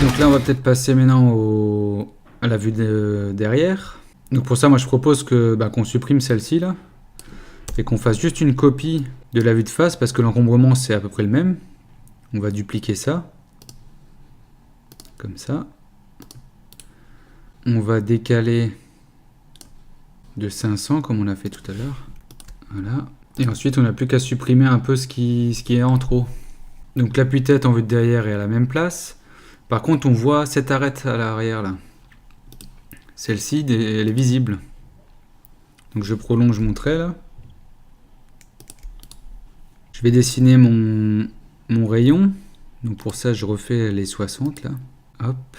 Donc là, on va peut-être passer maintenant à la vue derrière. Donc pour ça, moi, je propose qu'on supprime celle-ci là et qu'on fasse juste une copie de la vue de face parce que l'encombrement c'est à peu près le même. On va dupliquer ça, comme ça. On va décaler de 500 comme on a fait tout à l'heure. Voilà. Et ensuite, on n'a plus qu'à supprimer un peu ce qui est en trop. Donc l'appui-tête en vue de derrière est à la même place. Par contre, on voit cette arête à l'arrière là. Celle-ci, elle est visible. Donc je prolonge mon trait là. Je vais dessiner mon rayon. Donc pour ça, je refais les 60 là. Hop.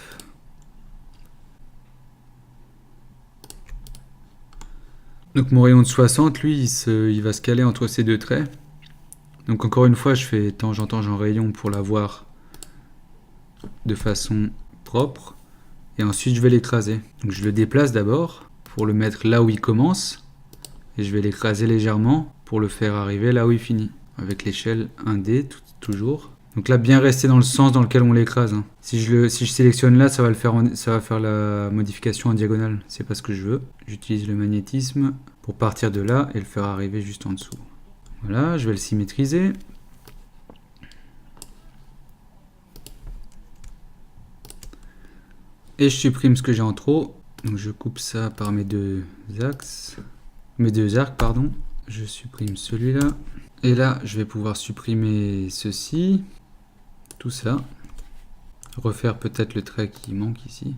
Donc mon rayon de 60, lui, il va se caler entre ces deux traits. Donc encore une fois, je fais tangent rayon pour l'avoir de façon propre. Et ensuite, je vais l'écraser. Donc je le déplace d'abord pour le mettre là où il commence. Et je vais l'écraser légèrement pour le faire arriver là où il finit. Avec l'échelle 1D, toujours. Donc là, bien rester dans le sens dans lequel on l'écrase. Hein. Si je sélectionne là, ça va faire la modification en diagonale. C'est pas ce que je veux. J'utilise le magnétisme pour partir de là et le faire arriver juste en dessous. Voilà, je vais le symétriser. Et je supprime ce que j'ai en trop. Donc je coupe ça par mes deux axes. Mes deux arcs, pardon. Je supprime celui-là. Et là, je vais pouvoir supprimer ceci. Tout ça. Refaire peut-être le trait qui manque ici.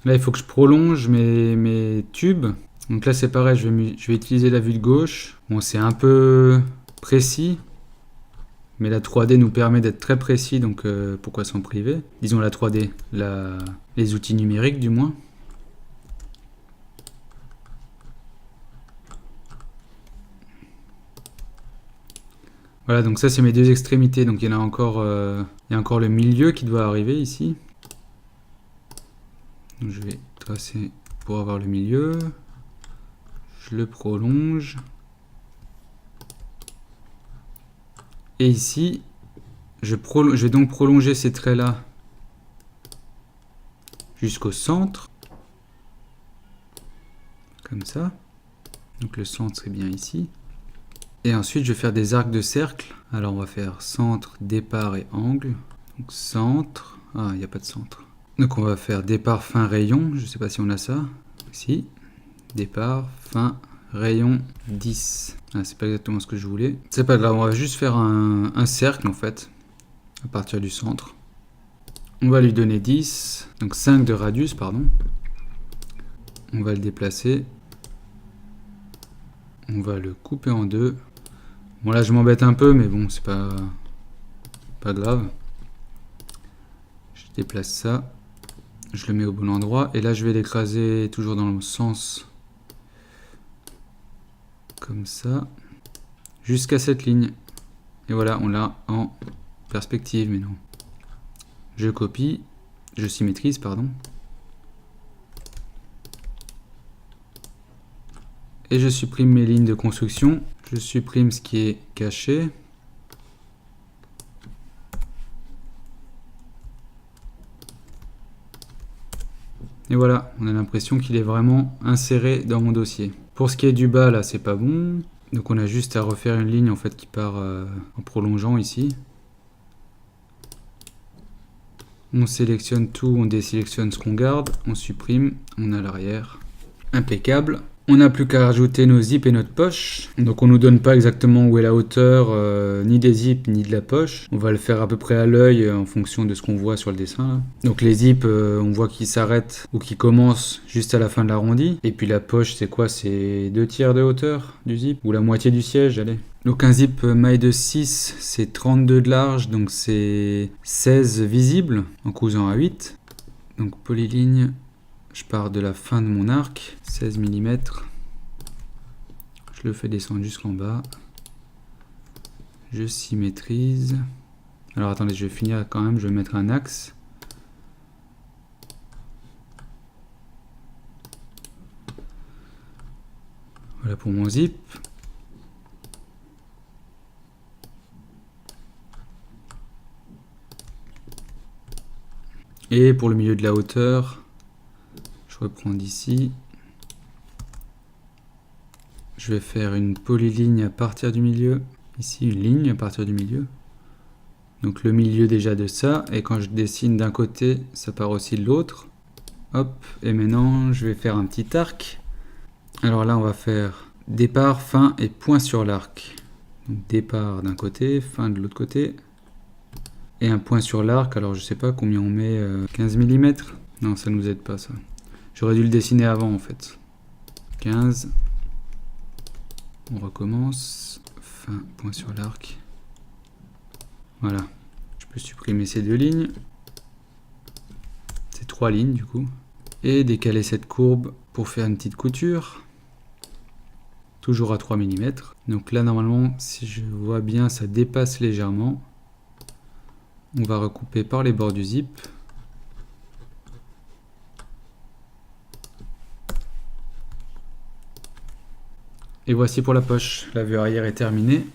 Là, il faut que je prolonge mes tubes. Donc là, c'est pareil, je vais utiliser la vue de gauche. Bon, c'est un peu précis. Mais la 3D nous permet d'être très précis, donc pourquoi s'en priver? Disons la 3D, les outils numériques du moins. Voilà, donc ça c'est mes deux extrémités, donc il y a encore le milieu qui doit arriver ici. Donc je vais tracer pour avoir le milieu. Je le prolonge. Et ici, je vais donc prolonger ces traits-là jusqu'au centre. Comme ça. Donc le centre c'est bien ici. Et ensuite, je vais faire des arcs de cercle. Alors, on va faire centre, départ et angle. Donc, centre. Ah, il n'y a pas de centre. Donc, on va faire départ, fin, rayon. Je ne sais pas si on a ça. Si. Départ, fin, rayon, 10. Ah, c'est pas exactement ce que je voulais. C'est pas grave, on va juste faire un cercle, en fait. À partir du centre. On va lui donner 10. Donc, 5 de radius, pardon. On va le déplacer. On va le couper en deux. Bon là je m'embête un peu mais bon c'est pas grave. Je déplace ça. Je le mets au bon endroit. Et là je vais l'écraser toujours dans le sens. Comme ça. Jusqu'à cette ligne. Et voilà on l'a en perspective mais non. Je copie. Je symétrise pardon. Et je supprime mes lignes de construction. Je supprime ce qui est caché. Et voilà, on a l'impression qu'il est vraiment inséré dans mon dossier. Pour ce qui est du bas, là, c'est pas bon. Donc on a juste à refaire une ligne en fait qui part en prolongeant ici. On sélectionne tout, on désélectionne ce qu'on garde, on supprime, on a l'arrière. Impeccable. On n'a plus qu'à rajouter nos zips et notre poche. Donc on nous donne pas exactement où est la hauteur, ni des zips ni de la poche. On va le faire à peu près à l'œil en fonction de ce qu'on voit sur le dessin. Là. Donc les zips, on voit qu'ils s'arrêtent ou qu'ils commencent juste à la fin de l'arrondi. Et puis la poche, c'est quoi? C'est 2/3 de hauteur du zip ou la moitié du siège, allez. Donc un zip maille de 6, c'est 32 de large, donc c'est 16 visible en cousant à 8. Donc polyligne. Je pars de la fin de mon arc, 16 mm. Je le fais descendre jusqu'en bas. Je symétrise. Alors attendez, je vais finir quand même, je vais mettre un axe. Voilà pour mon zip. Et pour le milieu de la hauteur, je reprends d'ici. Je vais faire une polyligne à partir du milieu. Ici, une ligne à partir du milieu. Donc le milieu déjà de ça. Et quand je dessine d'un côté, ça part aussi de l'autre. Hop. Et maintenant, je vais faire un petit arc. Alors là, on va faire départ, fin et point sur l'arc. Donc départ d'un côté, fin de l'autre côté. Et un point sur l'arc. Alors je sais pas combien on met. 15 mm. Non, ça nous aide pas ça. J'aurais dû le dessiner avant en fait. 15. On recommence. Fin, point sur l'arc. Voilà. Je peux supprimer ces deux lignes. Ces trois lignes du coup. Et décaler cette courbe pour faire une petite couture. Toujours à 3 mm. Donc là normalement, si je vois bien, ça dépasse légèrement. On va recouper par les bords du zip. Et voici pour la poche. La vue arrière est terminée.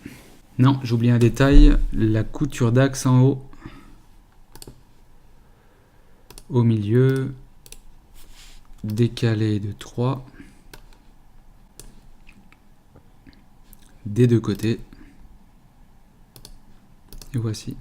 Non, j'oublie un détail, la couture d'axe en haut. Au milieu. Décalé de 3. Des deux côtés. Et voici.